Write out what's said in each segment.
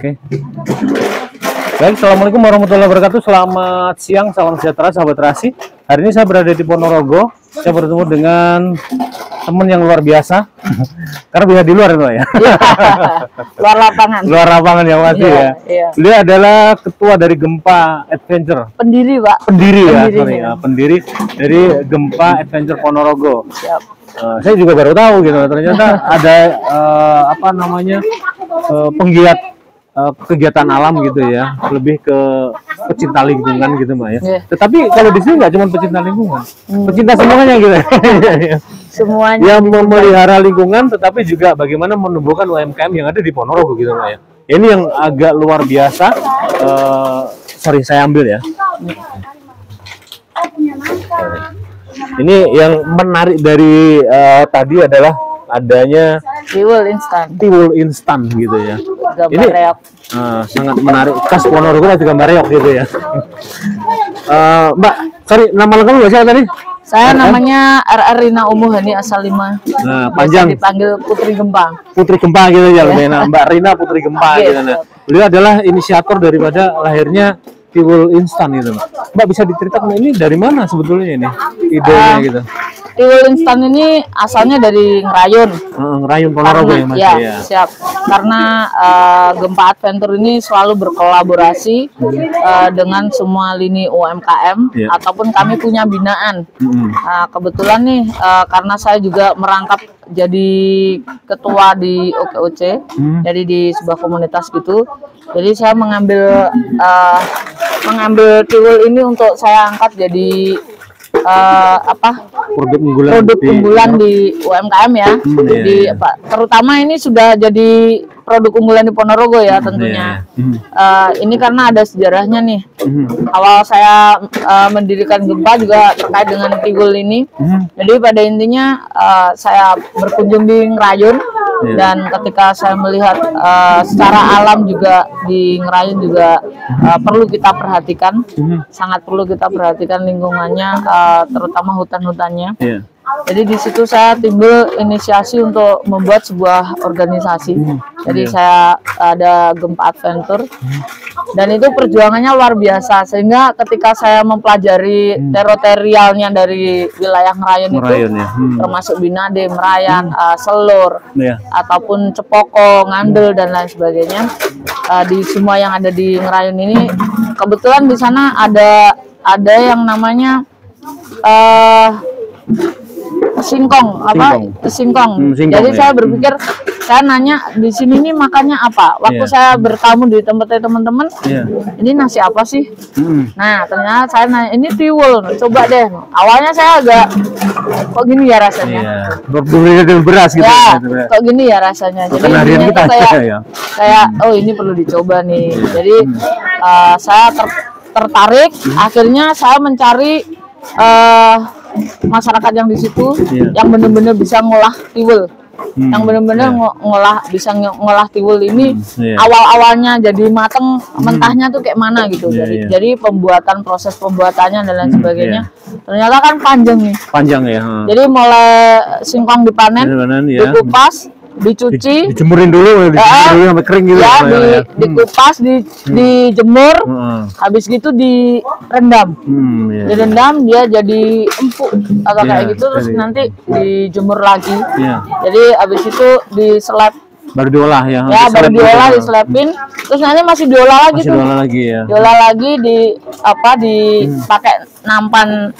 Oke. Baik, assalamualaikum warahmatullahi wabarakatuh. Selamat siang, salam sejahtera sahabat terasi. Hari ini saya berada di Ponorogo. Saya bertemu dengan teman yang luar biasa. Karena bisa di luar itu ya. Luar lapangan. Luar lapangan ya pasti ya. Iya. Beliau adalah ketua dari Gempa Adventure. Pendiri, Pak. Pendiri ya, Pendirinya. sorry ya. Pendiri dari Gempa Adventure Ponorogo. Siap. Saya juga baru tahu gitu. Ternyata ada penggiat kegiatan alam gitu ya, lebih ke pecinta lingkungan gitu Mbak ya. Yeah. Tetapi kalau di sini nggak cuma pecinta lingkungan, pecinta semuanya gitu. Semuanya Yang memelihara lingkungan, tetapi juga bagaimana menumbuhkan UMKM yang ada di Ponorogo gitu Mbak ya. Ini yang agak luar biasa. Sorry, saya ambil ya. Ini yang menarik dari tadi adalah adanya tiwul instan gitu ya. gambar Ini reok. Sangat menarik. Khas Ponorogo ada gambar reok gitu ya. Mbak, sorry, nama lengkap nggak sih tadi? Saya namanya RR Rina Umuhani asal 5. Nah, Biasa panjang dipanggil Putri Gempang. Putri Gempa gitu ya, lebih enak. Mbak Rina Putri Gempa Oke, gitu. Nah, beliau adalah inisiator daripada lahirnya tiwul instan gitu, Mbak. Mbak bisa diceritakan ini dari mana sebetulnya ini idenya gitu? Tiwul instan ini asalnya dari Ngerayun. Ngerayun Ponorogo ya Mas. Ya, Ya. siap. Karena Gempa Adventure ini selalu berkolaborasi dengan semua lini UMKM Ya. ataupun kami punya binaan. Nah, kebetulan nih karena saya juga merangkap jadi ketua di OKOC, jadi di sebuah komunitas gitu. Jadi saya mengambil tiwul ini untuk saya angkat jadi produk unggulan di UMKM ya. Terutama ini sudah jadi produk unggulan di Ponorogo ya tentunya. Ini karena ada sejarahnya nih. Awal saya mendirikan Gempa juga terkait dengan tiwul ini. Jadi pada intinya saya berkunjung di Ngerayun dan ketika saya melihat secara alam juga di Ngerayun juga perlu kita perhatikan, sangat perlu kita perhatikan lingkungannya, terutama hutan-hutannya. Jadi di situ saya timbul inisiasi untuk membuat sebuah organisasi. Jadi saya ada Gempa Adventure dan itu perjuangannya luar biasa, sehingga ketika saya mempelajari teritorialnya dari wilayah Ngerayun itu, termasuk Binade, Merayan, Selur, ataupun Cepoko, Ngandel dan lain sebagainya, di semua yang ada di Ngerayun ini, kebetulan di sana ada yang namanya singkong. Jadi saya berpikir, saya nanya di sini nih makannya apa. Waktu saya bertamu di tempatnya teman-teman, ini nasi apa sih? Nah ternyata saya nanya, ini tiwul, coba deh. Awalnya saya agak kok gini ya rasanya. Beras gitu. Ya, kok gini ya rasanya. Jadi kita kayak oh ini perlu dicoba nih. Jadi saya tertarik. Akhirnya saya mencari masyarakat yang di situ yang benar-benar bisa ngolah tiwul, yang benar-benar bisa ngolah tiwul ini. Awal-awalnya jadi mateng, mentahnya tuh kayak mana gitu. Jadi proses pembuatannya dan lain sebagainya ternyata kan panjang nih. Panjang ya. Jadi mulai singkong dipanen, dikupas, dicuci, dijemurin dulu sampai kering gitu ya, dikupas, dijemur, habis gitu direndam. Direndam dia jadi empuk atau kayak gitu, terus nanti dijemur lagi. Jadi habis itu diselap, baru diolah ya. Baru diolah, diselepin, terus nanti masih diolah lagi diolah lagi dipakai nampan,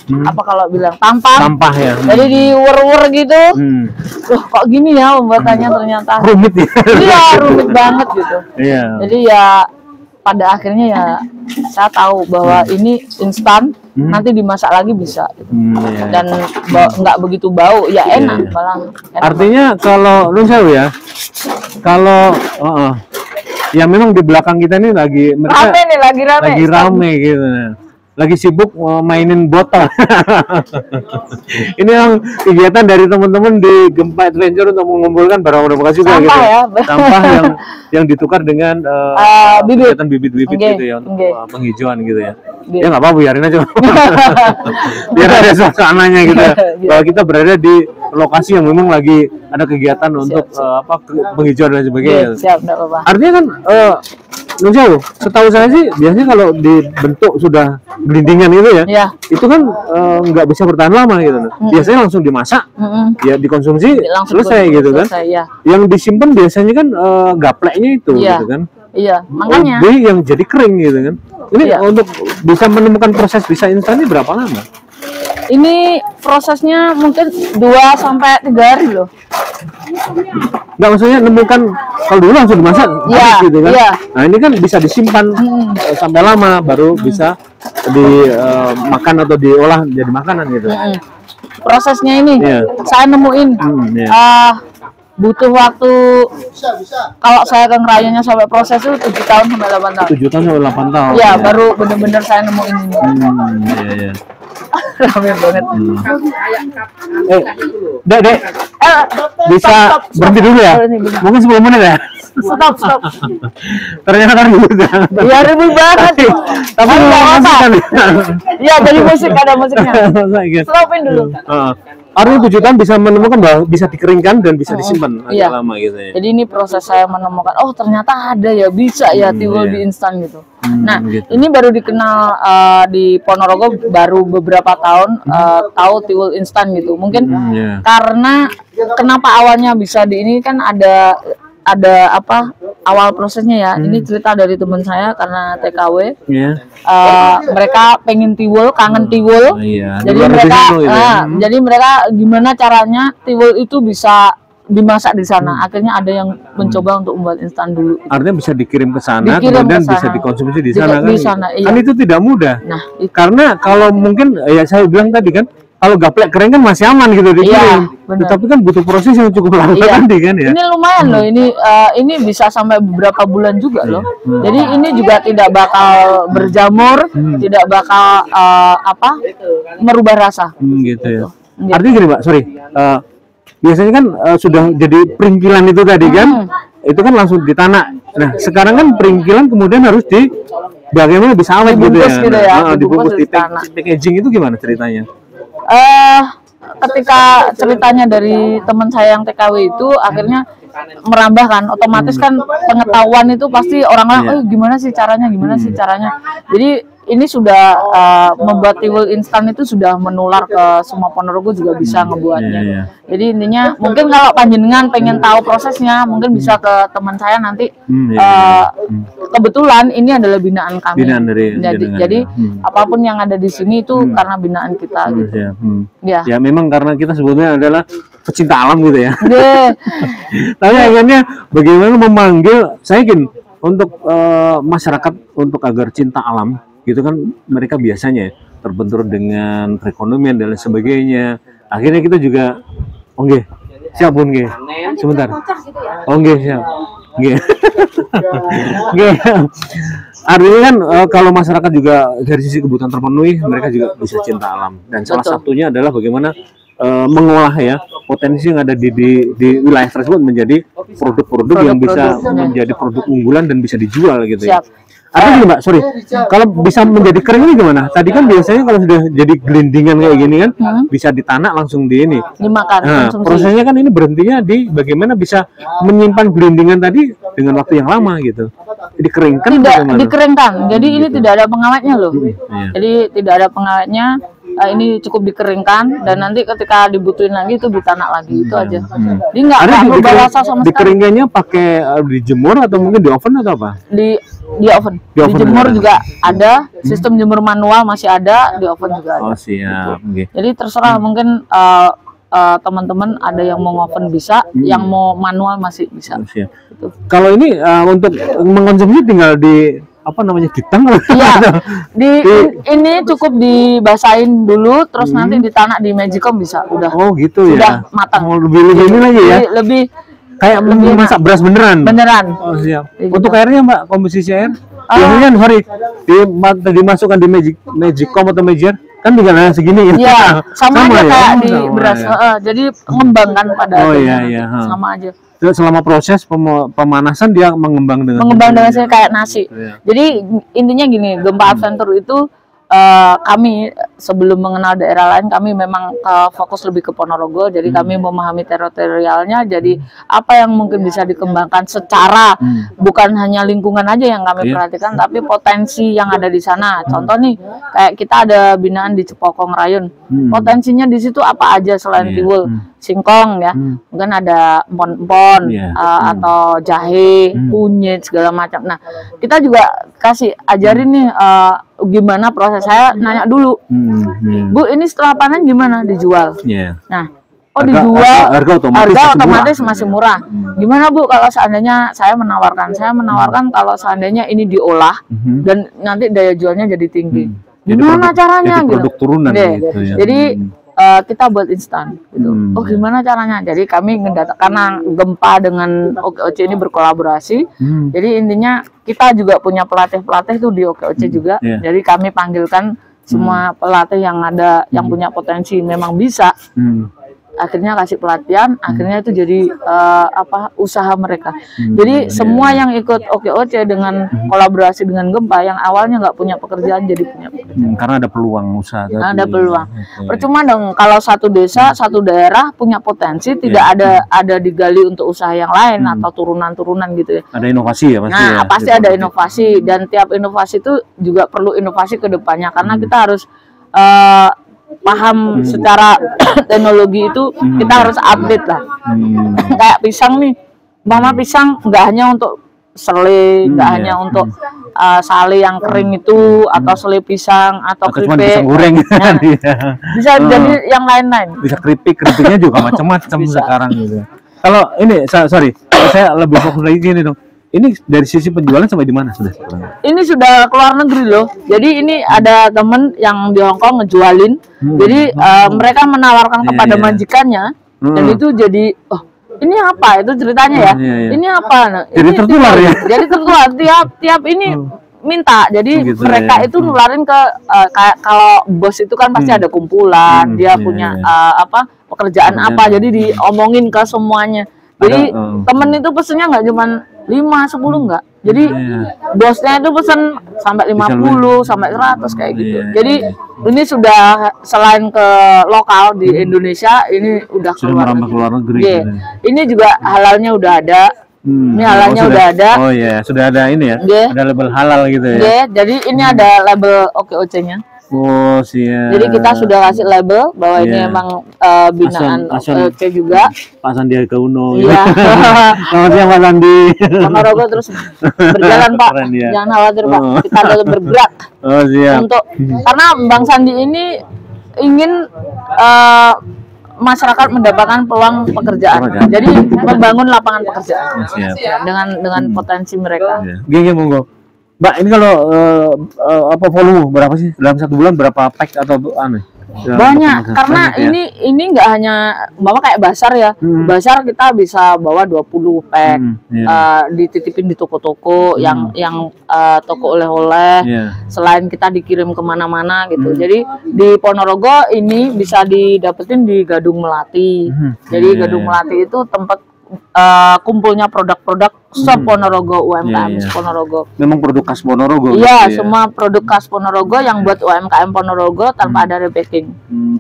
kalau bilang tampah ya. Jadi diwer-wer gitu. Loh kok gini ya pembuatannya, ternyata rumit ya. Iya, rumit banget gitu. Jadi ya pada akhirnya ya saya tahu bahwa ini instan, nanti dimasak lagi bisa gitu. Dan nggak begitu bau, ya enak malah. Artinya kalau lu tahu ya, kalau ya memang di belakang kita ini lagi rame gitu. Lagi sibuk mainin botol. Ini yang kegiatan dari teman-teman di Gempa Adventure untuk mengumpulkan barang-barang bekas juga gitu. Sampah yang ditukar dengan kegiatan bibit-bibit gitu ya untuk penghijauan gitu ya. Ya nggak apa-apa, biarin aja. Biar ada suasananya gitu. Bahwa kita berada di lokasi yang memang lagi ada kegiatan untuk penghijauan dan sebagainya. Siap, nggak apa-apa. Artinya kan Nun Sewu, setahu saya sih biasanya kalau dibentuk sudah gelindingan itu ya, itu kan nggak bisa bertahan lama gitu. Biasanya langsung dimasak, ya dikonsumsi selesai gitu kan. Yang disimpan biasanya kan gapleknya itu gitu kan. Iya, makanya. Yang jadi kering gitu kan. Ini untuk bisa menemukan proses bisa instan ini berapa lama? Ini prosesnya mungkin 2 sampai 3 hari loh. Nggak, maksudnya nemukan kalau dulu langsung dimasak gitu kan. Nah ini kan bisa disimpan sampai lama baru bisa dimakan atau diolah jadi makanan gitu. Prosesnya ini saya nemuin butuh waktu kalau saya ke ngerayanya sampai proses itu 7 tahun sampai 8 tahun. 7 tahun sampai 8 tahun. Ya, baru bener-bener saya nemuin ini. Iya. Rame banget. Dek, bisa stop. berhenti dulu ya? Mungkin 10 menit ya? Stop. Ternyata kan gitu. Iya, ribet banget. Tapi nggak apa kan? Iya, dari musik ada musiknya. Stopin dulu. Artinya 7 tahun bisa menemukan bahwa bisa dikeringkan dan bisa disimpan agak lama gitu ya. Jadi ini proses saya menemukan, oh ternyata ada ya, bisa ya tiwul di instan gitu. Nah, ini baru dikenal di Ponorogo baru beberapa tahun tahu tiwul instan gitu. Mungkin karena kenapa awalnya bisa di ini kan ada awal prosesnya ya. Ini cerita dari teman saya karena TKW. Mereka pengen tiwul, kangen tiwul. Jadi mereka gimana caranya tiwul itu bisa dimasak di sana. Akhirnya ada yang mencoba untuk membuat instan dulu. Artinya bisa dikirim ke sana, kemudian bisa dikonsumsi di sana kan? Kan itu tidak mudah. Nah, karena kalau mungkin ya saya bilang tadi kan, kalau gaplek kering kan masih aman gitu dikirim. Tapi kan butuh proses yang cukup lama tadi kan ya. Ini lumayan loh, ini bisa sampai beberapa bulan juga loh. Jadi ini juga tidak bakal berjamur, tidak bakal merubah rasa. Gitu ya. Artinya gini Mbak, sorry. Biasanya kan sudah jadi peringkilan itu tadi kan, itu kan langsung ditanak. Nah sekarang kan peringkilan kemudian harus bagaimana bisa awet gitu ya. Dibungkus di packaging itu gimana ceritanya? Ketika ceritanya dari teman saya yang TKW itu akhirnya merambah kan, otomatis kan pengetahuan itu pasti orang-orang gimana sih caranya. Jadi ini sudah membuat tiwul instan itu sudah menular ke semua Ponorogo juga bisa ngebuatnya. Jadi intinya mungkin kalau panjenengan pengen tahu prosesnya mungkin bisa ke teman saya nanti. Kebetulan ini adalah binaan kami. Jadi apapun yang ada di sini itu karena binaan kita gitu. Ya memang karena kita sebetulnya adalah pecinta alam gitu ya. Tapi akhirnya bagaimana memanggil, saya yakin untuk masyarakat untuk agar cinta alam gitu kan, mereka biasanya terbentur dengan perekonomian dan lain sebagainya. Akhirnya kita juga siap Bun sebentar. Siap. Artinya kan kalau masyarakat juga dari sisi kebutuhan terpenuhi, mereka juga bisa cinta alam. Dan salah satunya adalah bagaimana mengolah ya potensi yang ada di wilayah tersebut menjadi produk-produk yang bisa menjadi produk unggulan dan bisa dijual gitu ya. Artinya Mbak, sorry, kalau bisa menjadi kering ini gimana? Tadi kan biasanya kalau sudah jadi gelindingan kayak gini kan, bisa ditanak langsung dimakan. Nah, prosesnya kan ini berhentinya di bagaimana bisa menyimpan gelindingan tadi dengan waktu yang lama gitu. Dikeringkan? Tidak dikeringkan, jadi ini tidak ada pengawetnya loh. Jadi tidak ada pengawetnya. Ini cukup dikeringkan dan nanti ketika dibutuhin lagi itu ditanak lagi, itu aja. Jadi nggak berubah rasa sama sekali. Dikeringkannya pakai dijemur atau mungkin di oven atau apa? Di oven. Dijemur juga ada, sistem jemur manual masih ada, di oven juga ada. Oh siap. Jadi terserah mungkin teman-teman ada yang mau oven bisa, yang mau manual masih bisa. Gitu. Kalau ini untuk mengkonsumsi tinggal di ditang ini cukup dibasahin dulu terus nanti ditanak di Magicom bisa udah. Oh gitu sudah ya. Matang. Lebih ini lagi ya. Lebih kayak masak beras beneran. Oh siap. Untuk airnya Mbak, komposisi air biasanya dimasukkan di Magicom atau Magier kan tinggal segini ya. Iya, sama aja kayak di beras. Jadi mengembangkan pada sama aja. Selama proses pemanasan dia mengembang dengan kayak nasi. Jadi intinya gini, gempa Adventure itu kami sebelum mengenal daerah lain, kami memang fokus lebih ke Ponorogo. Jadi kami memahami teritorialnya. Jadi apa yang mungkin bisa dikembangkan secara bukan hanya lingkungan aja yang kami perhatikan, tapi potensi yang ada di sana. Contoh nih, kayak kita ada binaan di Cepokong Rayun. Potensinya di situ apa aja selain tiwul, singkong ya, mungkin ada empon-empon atau jahe, kunyit segala macam. Nah, kita juga kasih ajarin nih gimana proses. Saya nanya dulu, Bu, ini setelah panen gimana dijual? Nah, dijual, harga otomatis masih murah. Gimana Bu kalau seandainya saya menawarkan kalau seandainya ini diolah dan nanti daya jualnya jadi tinggi. Gimana caranya? Jadi produk turunan gitu ya. Jadi kita buat instan gitu. Gimana caranya? Jadi kami karena gempa dengan OKOC ini berkolaborasi. Jadi intinya kita juga punya pelatih tuh di OKOC juga. Jadi kami panggilkan semua pelatih yang ada yang punya potensi memang bisa. Akhirnya kasih pelatihan, akhirnya itu jadi usaha mereka. Jadi semua yang ikut OKOC dengan kolaborasi dengan gempa yang awalnya nggak punya pekerjaan jadi punya pekerjaan. Karena ada peluang usaha. Ada peluang. Percuma dong kalau satu desa, satu daerah punya potensi tidak ada digali untuk usaha yang lain atau turunan-turunan gitu ya. Ada inovasi ya pasti. Nah, pasti ada inovasi dan tiap inovasi itu juga perlu inovasi ke depannya karena kita harus paham secara teknologi itu kita harus update lah. Kayak pisang nih, mama pisang nggak hanya untuk sele, nggak hanya untuk sale yang kering itu atau sele pisang atau keripik. Pisang goreng. Nah, bisa jadi yang lain-lain. Bisa keripiknya juga macam-macam sekarang gitu. Kalau ini sorry, saya lebih fokus lagi gini dong. Ini dari sisi penjualan sampai di mana sudah? Ini sudah keluar negeri loh. Jadi ini ada temen yang di Hongkong ngejualin. Jadi mereka menawarkan kepada majikannya dan itu jadi ini apa? Itu ceritanya ya. Ini apa? Nah, jadi tertular ya. Jadi tertular tiap ini minta. Jadi gitu, mereka itu nularin ke kayak kalau bos itu kan pasti ada kumpulan, dia punya pekerjaan apa. Jadi diomongin ke semuanya. Jadi temen itu pesennya nggak cuma 5-10 enggak. Jadi bosnya itu pesen sampai 50 sampai 100 kayak gitu. Jadi ini sudah selain ke lokal di Indonesia, ini udah keluar negeri. Ini juga halalnya udah ada. Ini halalnya udah ada. Oh iya, sudah ada ini ya. Ada label halal gitu ya. Jadi ini ada label OKOC-nya. Oh siap. Jadi kita sudah kasih label bahwa ini emang binaan OKOC juga. Pak Sandiaga Uno. Iya. Selamat siang Pak Sandi. Ponorogo terus berjalan Pak. Jangan khawatir Pak. Kita ada bergerak. Oh siap. Karena Bang Sandi ini ingin masyarakat mendapatkan peluang pekerjaan. Jadi membangun lapangan pekerjaan. Dengan potensi mereka. Gini monggo. Mbak, ini kalau volume berapa sih dalam satu bulan, berapa pack atau aneh? Banyak, karena ini nggak hanya bawa kayak basar ya. Basar kita bisa bawa 20 pack, dititipin di toko-toko yang toko oleh-oleh. Selain kita dikirim kemana-mana gitu. Jadi di Ponorogo ini bisa didapetin di Gadung Melati. Jadi Gadung Melati itu tempat kumpulnya produk-produk Ponorogo, UMKM Ponorogo. Memang produk khas Ponorogo. Iya, gitu ya? Semua produk khas Ponorogo yang buat UMKM Ponorogo tanpa ada repacking.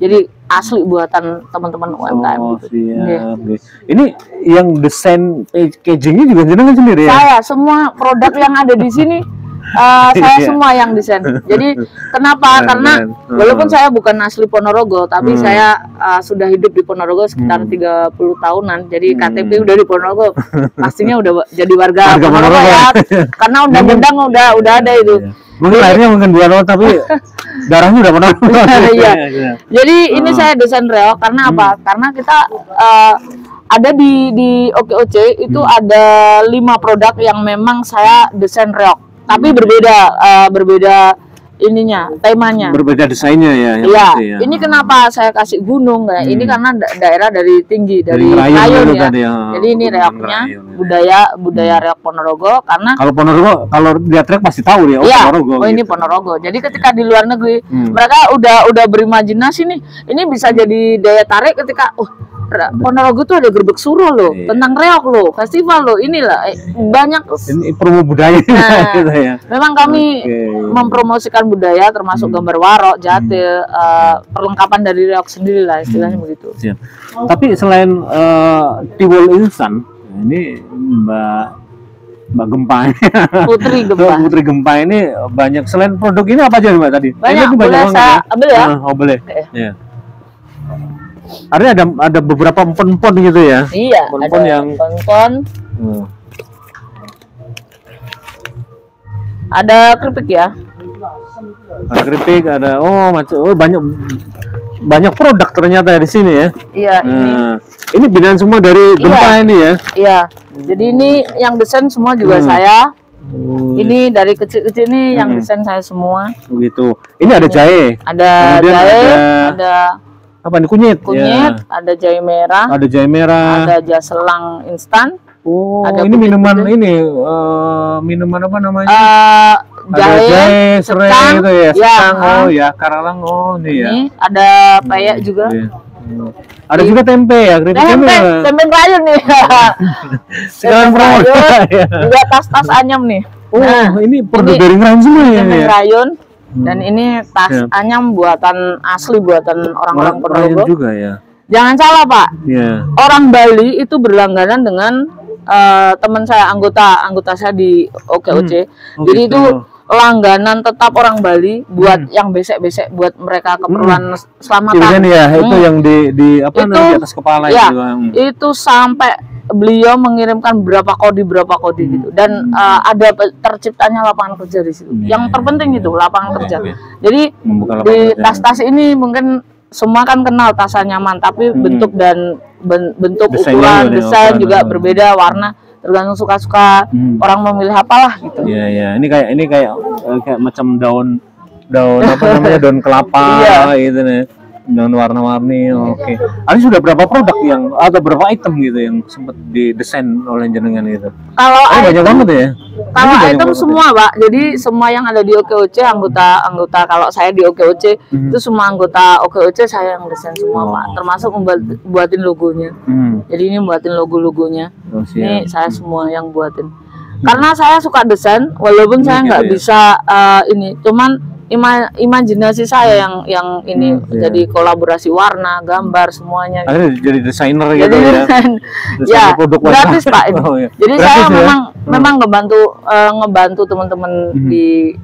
Jadi asli buatan teman-teman UMKM. Oh, gitu. Siap. Ini yang desain packagingnya juga jenengan sendiri ya? Saya, semua produk yang ada di sini saya semua yang desain. Jadi kenapa? Karena walaupun saya bukan asli Ponorogo, tapi saya sudah hidup di Ponorogo sekitar 30 tahunan. Jadi KTP udah di Ponorogo, pastinya udah jadi warga Ponorogo ya. Karena undang-undang udah ada itu. Mungkin lahirnya mungkin bukan tapi darahnya udah Ponorogo. Iya. Jadi ini saya desain reok karena apa? Karena kita ada di OKOC itu ada 5 produk yang memang saya desain reok. Tapi berbeda ininya, temanya. Berbeda desainnya ya. Iya. Ini kenapa saya kasih gunung ya? Ini karena daerah dari tinggi, dari Rayun ya. Jadi ini reoknya budaya reok Ponorogo karena kalau Ponorogo kalau lihat reok pasti tahu ya. Ponorogo. Ini Ponorogo. Jadi ketika di luar negeri mereka udah berimajinasi nih. Ini bisa jadi daya tarik ketika Ponorogo tuh ada gerbek suro loh, tentang reok loh, festival loh, inilah banyak. Ini promo budaya. Nah, gitu ya. Memang kami mempromosikan budaya termasuk gambar warok, jatil, perlengkapan dari reok sendiri lah istilahnya begitu. Siap. Tapi selain tiwul instan, ini Mbak Gempa ini. Putri Gempa ini banyak, selain produk ini apa aja Mbak tadi? Banyak, ini boleh saya ambil ya? Oh boleh. Ya. Artinya ada beberapa empon-empon gitu ya? Iya, empon ada yang empon. Ada keripik ya? Ada keripik, ada banyak produk ternyata di sini ya. Iya, ini binaan semua dari Gempa ini ya. Iya. Jadi ini yang desain semua juga saya. Ini dari kecil-kecil ini yang desain saya semua. Begitu. Ini ada jahe. Ada jahe, ada apa nih, kunyit, ya. Ada jahe merah. Ada jahe merah. Ada jahe selang instan. Ada ini minuman ini minuman apa namanya? Jahe, serai gitu ya, secang, karalang, ini ya. Ini ada peyek juga. Ada juga tempe ya, tempe rayun nih. Sekarang promo. Juga tas-tas anyam nih. Ini produk dari Ngerain semua ya. Tempe rayun. Dan ini tas anyam buatan asli, buatan orang-orang Ponorogo juga ya. Jangan salah Pak. Orang Bali itu berlangganan dengan teman saya, anggota saya di OKOC. Jadi itu langganan tetap orang Bali buat yang besek-besek, buat mereka keperluan selamatan. Ya, itu yang di apa namanya, di atas kepala ya, itu. Itu sampai beliau mengirimkan berapa kode gitu, dan ada terciptanya lapangan kerja di situ. Yang terpenting itu lapangan kerja. Jadi di tas-tas ini mungkin semua kan kenal tas nyaman, tapi bentuk dan bentuk ukuran desain juga berbeda, warna tergantung suka-suka orang memilih apalah gitu. Iya. Ini kayak macam daun apa namanya, daun kelapa gitu nih. Dengan warna-warni. Oke. Ada sudah berapa produk yang atau berapa item gitu yang sempat didesain oleh jenengan gitu? Kalau banyak banget ya. Kalau item semua, Pak. Jadi semua yang ada di OKOC, anggota kalau saya di OKOC itu semua anggota OKOC saya yang desain semua, Pak. Termasuk buatin logonya. Jadi ini buatin logo-logonya. Ini saya semua yang buatin. Karena saya suka desain, walaupun saya nggak bisa ini, cuman imajinasi saya yang ini jadi kolaborasi warna, gambar semuanya. Akhirnya jadi desainer gitu ya. Ya, gratis Pak ini. Jadi gratis, saya memang ngebantu teman-teman di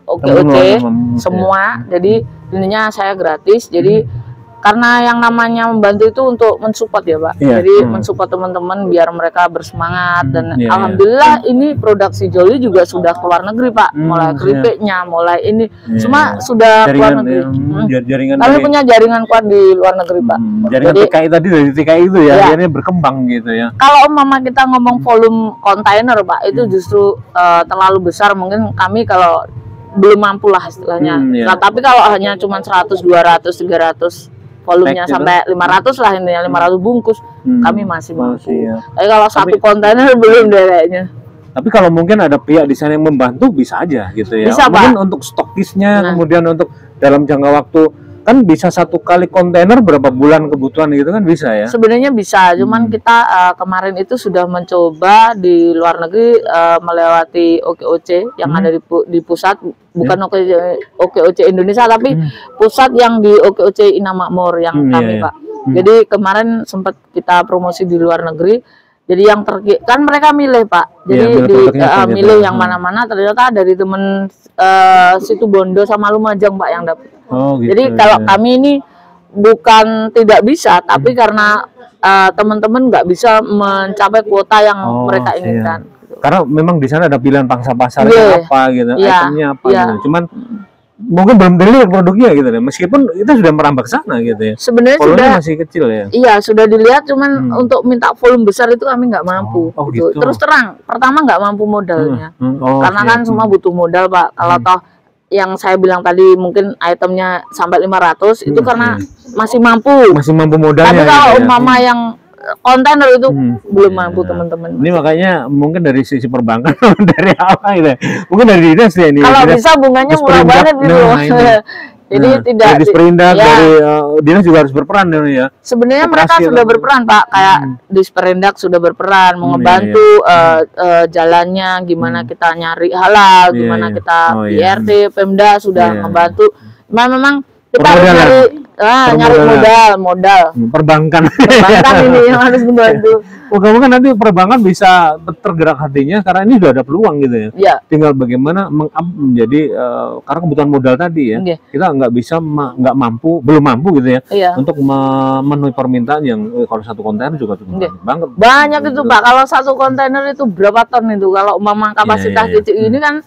OKOC semua. Jadi intinya saya gratis. Jadi karena yang namanya membantu itu untuk mensupport ya Pak. Jadi mensupport teman-teman biar mereka bersemangat, dan alhamdulillah ini produksi Jolly juga sudah keluar negeri Pak. Mulai keripiknya, mulai ini semua sudah keluar negeri. Kami punya jaringan kuat di luar negeri Pak. Jaringan TKI tadi, dari TKI itu ya, akhirnya berkembang gitu ya. Kalau umpama kita ngomong volume kontainer Pak, itu justru terlalu besar, mungkin kami kalau belum mampu lah istilahnya. Nah, tapi kalau hanya cuma 100, 200, 300 volumenya sampai 500 lah, intinya 500 bungkus kami masih mampu. Tapi kalau satu kontainer belum deh kayaknya. Tapi kalau mungkin ada pihak di sana yang membantu, bisa aja gitu ya. Bisa, mungkin Pak. Untuk stokisnya, kemudian untuk dalam jangka waktu, kan bisa satu kali kontainer berapa bulan kebutuhan gitu kan bisa ya. Sebenarnya bisa, cuman kita kemarin itu sudah mencoba di luar negeri melewati OKOC yang ada di pusat, bukan OKOC Indonesia, tapi pusat yang di OKOC Inamakmur yang kami Pak. Jadi kemarin sempat kita promosi di luar negeri. Jadi yang kan mereka milih Pak. Jadi milih yang mana-mana, ternyata dari temen situ Bondo sama Lumajang Pak yang dapat. Gitu, jadi kalau kami ini bukan tidak bisa, tapi karena teman-teman nggak bisa mencapai kuota yang mereka inginkan. Karena memang di sana ada pilihan pangsa pasarnya apa gitu, itemnya apa gitu. Cuman mungkin belum dilihat produknya gitu deh. Meskipun kita sudah merambah ke sana gitu ya. Sebenarnya sudah masih kecil ya. Iya, sudah dilihat, cuman untuk minta volume besar itu kami nggak mampu. Gitu. Terus terang, pertama nggak mampu modalnya. Karena kan semua butuh modal Pak. Kalau toh yang saya bilang tadi mungkin itemnya sampai 500 itu karena masih mampu modalnya. Tapi kalau umpama yang kontainer itu belum mampu teman-teman. Ini makanya mungkin dari sisi perbankan dari apa gitu. Mungkin dari dinas ya ini. Kalau bisa bunganya murah banget gitu. Jadi tidak dari Disperindak, dari dinas juga harus berperan ya. Sebenarnya mereka sudah berperan, Pak. Kayak Disperindak sudah berperan, mau ngebantu jalannya, gimana kita nyari halal, gimana kita IRT, Pemda sudah ngebantu. Memang kita harus nyari modal. Perbankan ini yang harus membantu. Moga-moga nanti perbankan bisa tergerak hatinya karena ini sudah ada peluang gitu ya. Iya. Tinggal bagaimana menjadi karena kebutuhan modal tadi ya. Kita nggak bisa belum mampu gitu ya. Untuk memenuhi permintaan yang kalau satu kontainer juga cukup banget. Banyak itu Pak. Kalau satu kontainer itu berapa ton itu? Kalau umpama kapasitas kecil ini kan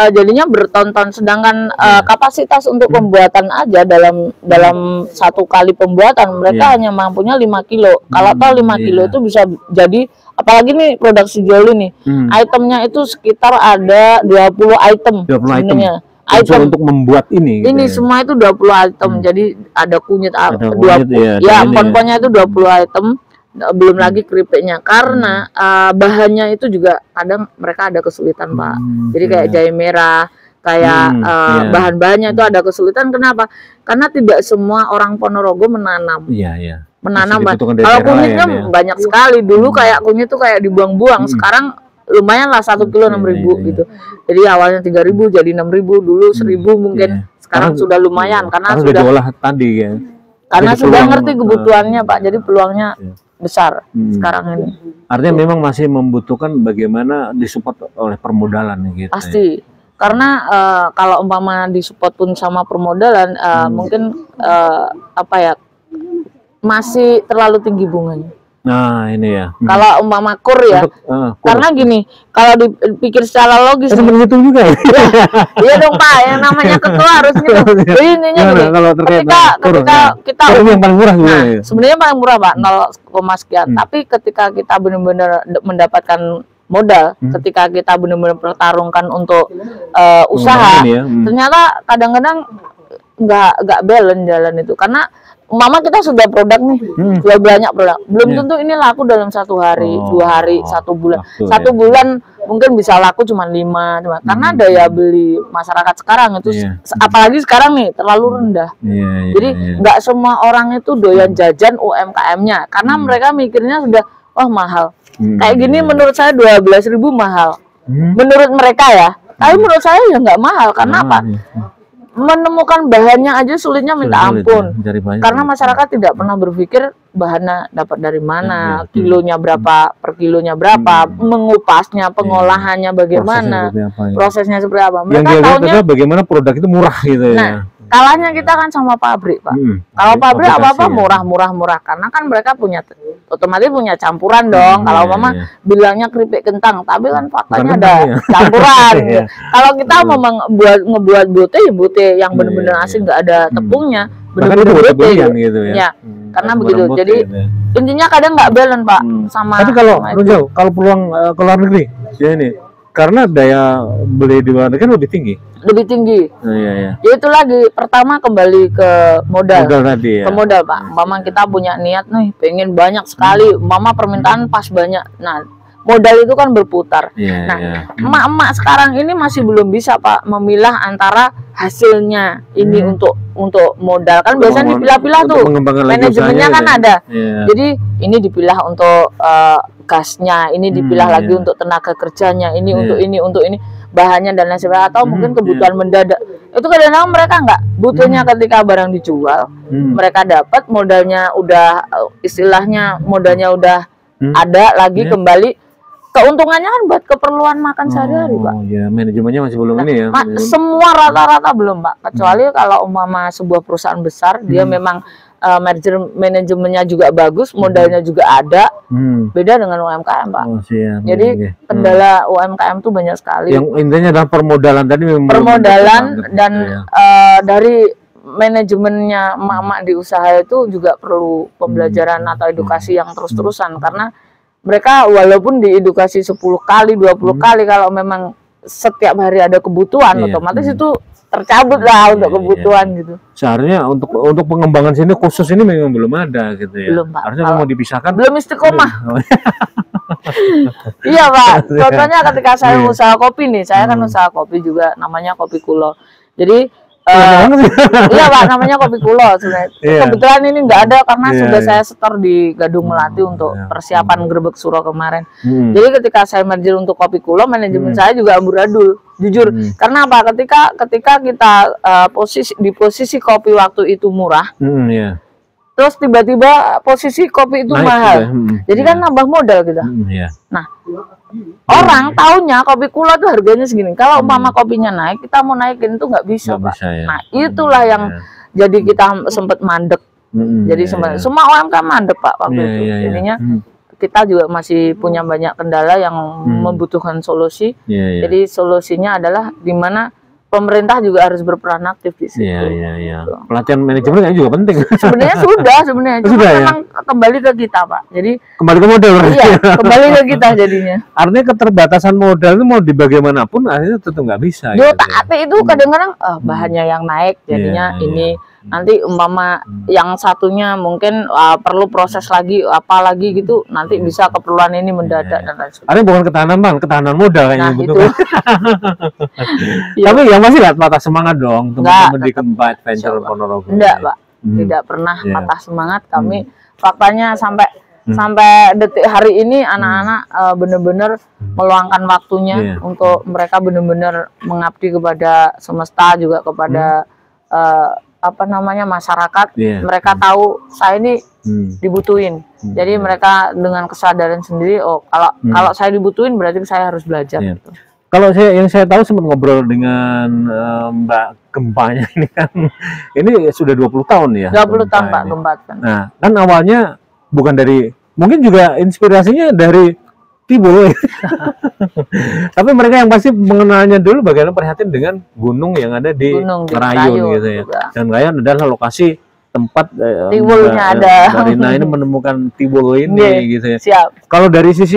jadinya berton-ton. Sedangkan kapasitas untuk pembuatan aja dalam satu kali pembuatan mereka hanya mampunya 5 kilo. Kalau tahu 5 kilo itu bisa jadi, apalagi nih produk sejoli nih, itemnya itu sekitar ada 20 item sebenarnya. Item untuk membuat ini. Ini gitu semua itu 20 item. Jadi ada kunyit, 20 pon-ponnya itu 20 item. Belum lagi keripiknya, karena bahannya itu juga kadang mereka ada kesulitan Pak. Jadi kayak jahe merah, kayak bahan-bahannya itu ada kesulitan. Kenapa? Karena tidak semua orang Ponorogo menanam. Menanam. Kalau kunyitnya banyak sekali. Dulu kayak kunyit tuh kayak dibuang-buang. Sekarang lumayan lah 1 kilo 6.000 gitu. Jadi awalnya 3.000 jadi 6.000, dulu 1.000 mungkin. Sekarang sudah lumayan karena sudah diolah tadi ya. Karena jadi sudah ngerti kebutuhannya Pak. Jadi peluangnya besar sekarang ini. Artinya memang masih membutuhkan bagaimana disupport oleh permodalan gitu. Pasti. Karena kalau umpama disupport pun sama permodalan mungkin masih terlalu tinggi bunganya. Nah ini ya. Kalau umpama kur ya, karena gini, kalau dipikir secara logis, menghitung juga ya. Iya dong Pak, yang namanya ketua harus gitu. Jadi intinya gini, ketika kita yang paling murah juga. Sebenarnya paling murah Pak, 0, sekian. Tapi ketika kita benar-benar mendapatkan modal, ketika kita benar-benar pertarungkan untuk usaha, ternyata kadang-kadang nggak balance jalan itu. Karena Mama kita sudah produk nih, sudah banyak produk. Belum tentu ini laku dalam 1 hari, 2 hari, 1 bulan. 1 bulan mungkin bisa laku cuma 5, karena daya beli masyarakat sekarang itu, apalagi sekarang nih terlalu rendah. Jadi nggak semua orang itu doyan jajan UMKM-nya, karena mereka mikirnya sudah, wah mahal. Kayak gini menurut saya 12.000 mahal. Menurut mereka ya, tapi menurut saya ya nggak mahal. Karena apa? Menemukan bahannya aja sulitnya minta ampun. Karena masyarakat tidak pernah berpikir bahannya dapat dari mana, kilonya berapa, per kilonya berapa, mengupasnya, pengolahannya bagaimana, prosesnya seperti apa. Mereka tahunya bagaimana produk itu murah gitu ya. Nah, kalahnya kita kan sama pabrik Pak. Kalau pabrik apa-apa murah. Karena kan mereka otomatis punya campuran dong. Kalau mama bilangnya keripik kentang, tapi kan faktanya ada campuran. Kalau kita memang ngebuat bote yang benar-benar asing, nggak ada tepungnya, benar-benar bote gitu ya. Karena begitu. Jadi intinya kadang nggak balance Pak sama. Tapi kalau peluang ke luar negeri ya ini, karena daya beli di luar negeri lebih tinggi. Ya itu lagi, pertama kembali ke modal tadi ya. Ke modal Pak. Mama kita punya niat nih, pengen banyak sekali. Mama permintaan pas banyak. Nah, modal itu kan berputar. Emak-emak sekarang ini masih belum bisa Pak memilah antara hasilnya ini untuk modal. Kan biasanya dipilah-pilah tuh. Manajemennya kan ada. Jadi ini dipilah untuk gasnya, ini dipilah lagi untuk tenaga kerjanya, ini untuk ini bahannya dan lain sebagainya, atau mungkin kebutuhan mendadak. Itu kadang-kadang mereka nggak butuhnya ketika barang dijual, mereka dapat modalnya udah istilahnya modalnya udah ada lagi kembali. Keuntungannya kan buat keperluan makan sehari-hari Pak. Manajemennya masih belum ini ya. Semua rata-rata belum Pak. Kecuali kalau umpama sebuah perusahaan besar, dia memang manajemennya juga bagus, modalnya juga ada. Beda dengan UMKM Pak. Jadi kendala UMKM tuh banyak sekali. Yang intinya adalah permodalan tadi. Permodalan dan dari manajemennya emak-emak di usaha itu juga perlu pembelajaran atau edukasi yang terus-terusan, karena mereka walaupun diedukasi 10 kali, 20 kali, kalau memang setiap hari ada kebutuhan, otomatis itu tercabut lah untuk kebutuhan gitu. Seharusnya untuk pengembangan sini khusus ini memang belum ada gitu ya. Belum Pak. Harusnya mau dipisahkan. Belum istiqomah. Iya Pak. Contohnya ketika saya usaha kopi nih, saya kan usaha kopi juga, namanya Kopi Kulo. Jadi Iya Pak, namanya Kopi Kulo sebenarnya. Kebetulan ini nggak ada karena sudah saya setor di Gadung Melati untuk persiapan Grebek Suro kemarin. Jadi ketika saya merger untuk Kopi Kulo, manajemen saya juga amburadul, jujur. Karena apa? Ketika kita di posisi kopi waktu itu murah, terus tiba-tiba posisi kopi itu mahal. Jadi kan nambah modal kita. Nah, orang taunya Kopi Kulo tuh harganya segini. Kalau umpama kopinya naik, kita mau naikin itu nggak bisa, Pak. Nah, itulah yang jadi kita sempat mandek. Jadi semua UMK mandek, Pak, waktu itu. Jadinya kita juga masih punya banyak kendala yang membutuhkan solusi. Jadi solusinya adalah di mana pemerintah juga harus berperan aktif di situ. Pelatihan manajemen kan juga penting. Sebenarnya sebenarnya. Cuma memang kembali ke kita, Pak. Jadi kembali ke modal. Iya, kembali ke kita jadinya. Artinya keterbatasan modal itu mau di bagaimanapun akhirnya tentu nggak bisa. Tapi itu kadang-kadang bahannya yang naik, jadinya ini nanti umpama yang satunya mungkin perlu proses lagi apa lagi gitu, nanti bisa keperluan ini mendadak dan lain sebagainya. Artinya bukan ketahanan modal kayaknya butuh. Tapi yang masih nggak patah semangat dong teman-teman di Keempat Venture Ponorogo. Enggak, Pak. Tidak pernah patah semangat kami. Faktanya sampai detik hari ini anak-anak benar-benar meluangkan waktunya untuk mereka benar-benar mengabdi kepada semesta, juga kepada masyarakat. Mereka tahu saya ini dibutuhin. Jadi mereka dengan kesadaran sendiri, kalau saya dibutuhin berarti saya harus belajar. Gitu. Kalau yang saya tahu sempat ngobrol dengan Mbak Gempanya ini kan, ini sudah 20 tahun ya. 20 tahun Pak Gempa. Nah, kan awalnya bukan dari, mungkin juga inspirasinya dari Tibul. Tapi mereka yang pasti mengenalnya dulu bagaimana prihatin dengan gunung yang ada di Ngerayon gitu ya. Dan Ngerayon adalah lokasi tempat Tibulnya ada. Marina ini menemukan Tibul ini gitu ya. Siap. Kalau dari sisi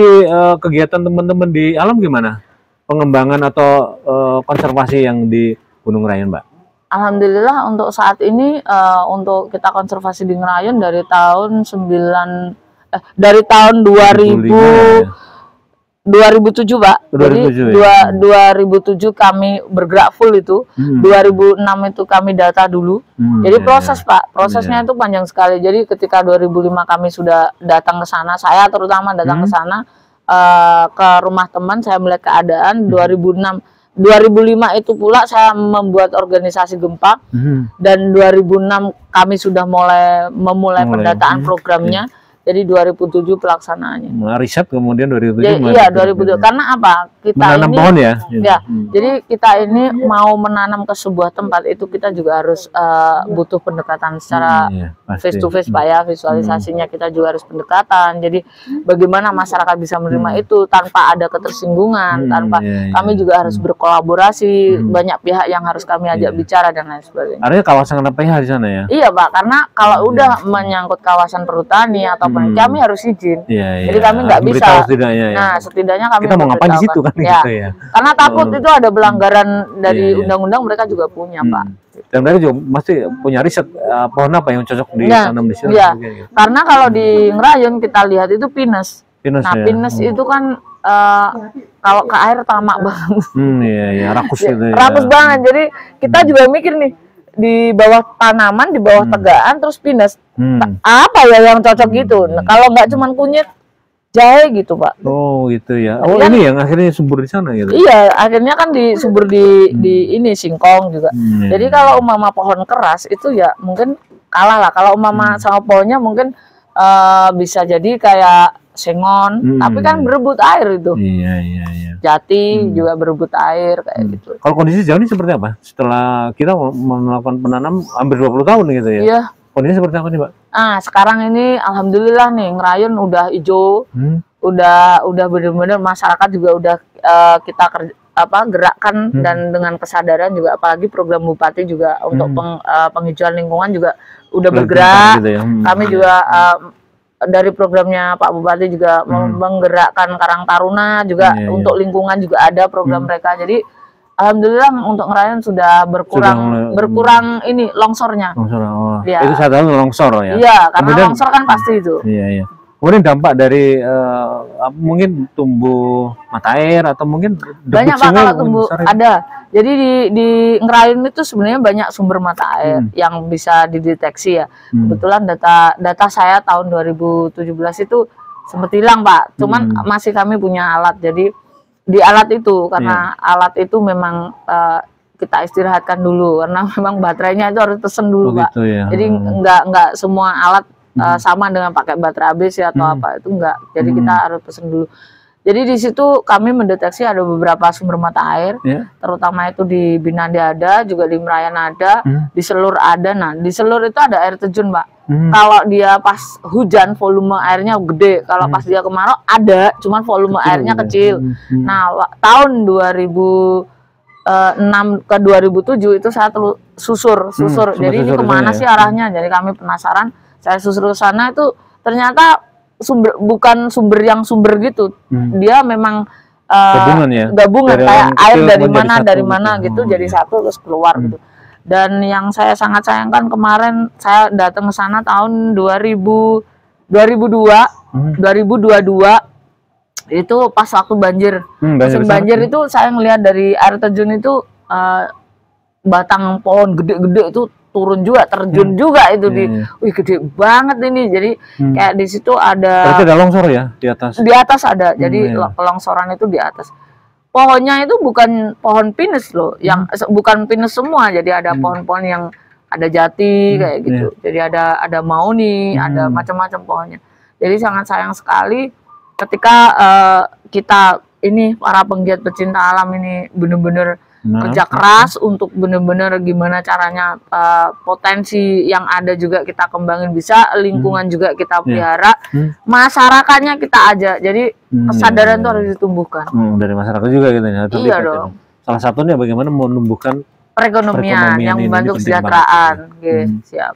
kegiatan teman-teman di alam gimana? Pengembangan atau konservasi yang di Gunung Ngerayon, Mbak? Alhamdulillah untuk saat ini untuk kita konservasi di Ngerayon dari tahun 2007 Pak. 2007, jadi 2007 kami bergerak full itu. 2006 itu kami data dulu. Jadi proses Pak, prosesnya itu panjang sekali. Jadi ketika 2005 kami sudah datang ke sana, saya terutama datang ke sana ke rumah teman, saya melihat keadaan. 2005 itu pula saya membuat organisasi Gempa. Dan 2006 kami sudah memulai pendataan programnya. Jadi 2007 pelaksanaannya. Riset kemudian 2007. Iya, 2007. Karena apa? Kita menanam ini pohon ya. Jadi kita ini mau menanam ke sebuah tempat itu kita juga harus butuh pendekatan secara face to face Pak ya. Visualisasinya kita juga harus pendekatan. Jadi bagaimana masyarakat bisa menerima itu tanpa ada ketersinggungan, tanpa kami juga harus berkolaborasi, banyak pihak yang harus kami ajak bicara dan lain sebagainya. Artinya kawasan PH di sana ya? Iya Pak, karena kalau udah menyangkut kawasan perhutani atau kami harus izin. Jadi kami nggak bisa. Nah, setidaknya kami kita mau ngapain di situ kan? Gitu ya. Karena takut itu ada pelanggaran dari undang-undang, mereka juga punya Pak. Dan mereka juga pasti punya riset pohon apa yang cocok ditanam di sini. Karena kalau di Ngerayon kita lihat itu pinus. Nah, pinus itu kan kalau ke air tamak banget. Rakus gitu ya. Rakus banget. Jadi kita juga mikir nih, di bawah tanaman, di bawah tegaan, terus pinus. Apa ya yang cocok gitu? Nah, kalau nggak cuman kunyit, jahe gitu Pak. Oh gitu ya. Oh ini yang akhirnya subur di sana gitu. Iya, akhirnya kan disubur di ini singkong juga. Jadi kalau umpama pohon keras itu ya mungkin kalah lah. Kalau umpama sama pohonnya mungkin bisa jadi kayak sengon, tapi kan berebut air itu. Iya. Jati juga berebut air kayak gitu. Kalau kondisi jauh ini seperti apa? Setelah kita melakukan penanam hampir 20 tahun gitu ya? Iya. Kondisi seperti apa nih, Mbak? Sekarang ini alhamdulillah nih Ngerayon udah hijau, udah benar-benar masyarakat juga udah kita gerakkan dan dengan kesadaran juga, apalagi program Bupati juga untuk penghijauan lingkungan juga udah bergerak. Gitu ya. Kami juga dari programnya Pak Bupati juga menggerakkan Karang Taruna juga untuk lingkungan juga ada program mereka. Jadi alhamdulillah untuk Ngerayon sudah berkurang ini longsornya. Itu saya tahu longsor ya. Iya, karena longsor kan pasti itu. Iya. Kemudian dampak dari mungkin tumbuh mata air atau mungkin banyak Pak kalau tumbuh ada. Jadi di Ngerayun itu sebenarnya banyak sumber mata air yang bisa dideteksi ya. Kebetulan data saya tahun 2017 itu sempat hilang Pak. Cuman masih kami punya alat. Jadi di alat itu karena alat itu memang kita istirahatkan dulu karena memang baterainya itu harus pesen dulu Pak. Gitu, ya. Jadi nggak semua alat sama dengan pakai baterai ABC atau apa itu enggak. Jadi kita harus pesen dulu. Jadi di situ kami mendeteksi ada beberapa sumber mata air, terutama itu di Binandi ada, juga di Merayan ada, di Selur ada. Nah di Selur itu ada air terjun Pak. Kalau dia pas hujan volume airnya gede, kalau pas dia kemarau ada, cuman volume airnya kecil. Nah tahun 2006 ke 2007 itu saya susur. Jadi ini kemana sih arahnya? Jadi kami penasaran. Saya susur ke sana itu ternyata bukan sumber gitu. Dia memang gabungan kayak air dari mana gitu jadi satu terus keluar gitu. Dan yang saya sangat sayangkan kemarin saya datang ke sana tahun 2022 itu pas waktu banjir. Musim banjir itu saya ngelihat dari air terjun itu batang pohon gede-gede itu turun juga, terjun juga itu wih gede banget ini. Jadi kayak di situ ada. Berarti ada longsor ya di atas? Di atas ada. Jadi longsoran itu di atas. Pohonnya itu bukan pohon pinus loh, yang bukan pinus semua. Jadi ada pohon-pohon yang ada jati kayak gitu. Jadi ada mauni, ada macam-macam pohonnya. Jadi sangat sayang sekali ketika kita ini para penggiat pecinta alam ini bener-bener kerja keras untuk bener-bener gimana caranya potensi yang ada juga kita kembangin bisa, lingkungan juga kita pelihara, masyarakatnya kita ajak. Jadi kesadaran itu harus ditumbuhkan. Dari masyarakat juga gitu ya. Iya dong. Salah satunya bagaimana menumbuhkan perekonomian yang membantu kesejahteraan. Siap.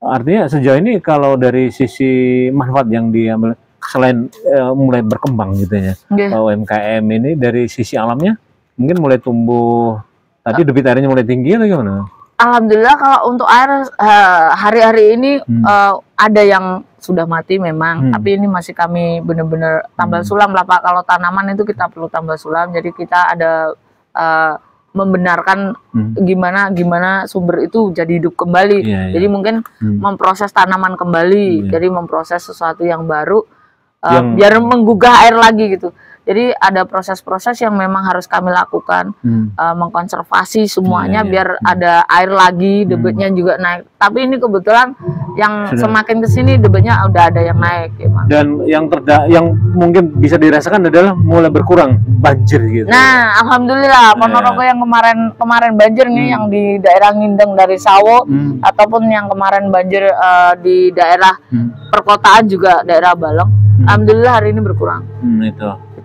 Artinya sejauh ini kalau dari sisi manfaat yang diambil selain mulai berkembang gitu ya, UMKM ini dari sisi alamnya mungkin mulai tumbuh, tadi debit airnya mulai tinggi atau gimana? Alhamdulillah kalau untuk air hari-hari ini ada yang sudah mati memang, tapi ini masih kami benar-benar tambal sulam lah Pak. Kalau tanaman itu kita perlu tambal sulam, jadi kita ada membenarkan gimana sumber itu jadi hidup kembali. Jadi mungkin memproses tanaman kembali, jadi memproses sesuatu yang baru biar menggugah air lagi gitu. Jadi ada proses-proses yang memang harus kami lakukan, mengkonservasi semuanya biar ada air lagi, debitnya juga naik. Tapi ini kebetulan yang semakin kesini debitnya udah ada yang naik. Emang. Dan yang mungkin bisa dirasakan adalah mulai berkurang banjir gitu. Nah, alhamdulillah Ponorogo yang kemarin banjir nih yang di daerah Ngindeng dari Sawo ataupun yang kemarin banjir di daerah perkotaan juga daerah Balong, alhamdulillah hari ini berkurang.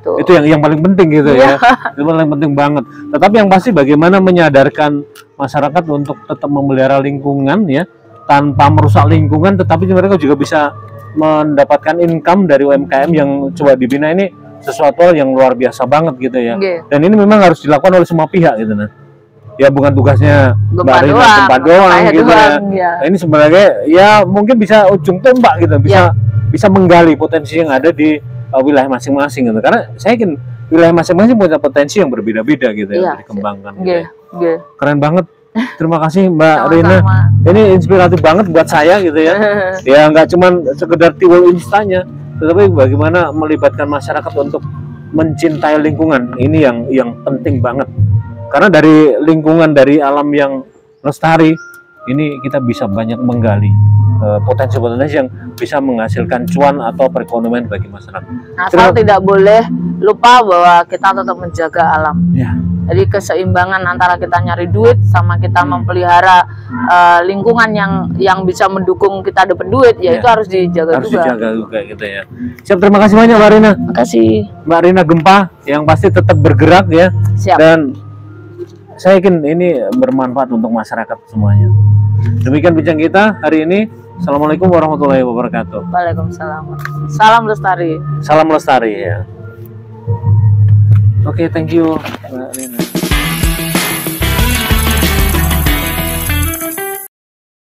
Itu yang paling penting gitu ya. Itu paling penting banget. Tetapi yang pasti bagaimana menyadarkan masyarakat untuk tetap memelihara lingkungan ya, tanpa merusak lingkungan, tetapi mereka juga bisa mendapatkan income dari UMKM yang coba dibina ini, sesuatu yang luar biasa banget gitu ya. Dan ini memang harus dilakukan oleh semua pihak gitu nah. Ya bukan tugasnya Mbak Rina tempat doang gitu ya. Nah, ini sebenarnya ya mungkin bisa ujung tombak gitu, bisa menggali potensi yang ada di wilayah masing-masing gitu. Karena saya yakin wilayah masing-masing punya potensi yang berbeda-beda gitu ya, dikembangkan gitu ya. Keren banget. Terima kasih Mbak Rina. Ini inspiratif banget buat saya gitu ya. Ya nggak cuma sekedar tiwul instannya, tetapi bagaimana melibatkan masyarakat untuk mencintai lingkungan. Ini yang penting banget. Karena dari lingkungan, dari alam yang lestari, ini kita bisa banyak menggali potensi-potensi yang bisa menghasilkan cuan atau perekonomian bagi masyarakat. Nah, asal tidak boleh lupa bahwa kita tetap menjaga alam. Jadi keseimbangan antara kita nyari duit sama kita memelihara lingkungan yang bisa mendukung kita dapat duit, ya itu harus dijaga juga. Harus dijaga juga gitu ya. Siap, terima kasih banyak Mbak Rina. Terima kasih. Mbak Rina Gempa yang pasti tetap bergerak ya. Siap. Dan saya yakin ini bermanfaat untuk masyarakat semuanya. Demikian bincang kita hari ini. Assalamualaikum warahmatullahi wabarakatuh. Waalaikumsalam. Salam lestari. Salam lestari ya. Oke, thank you Mbak Rina.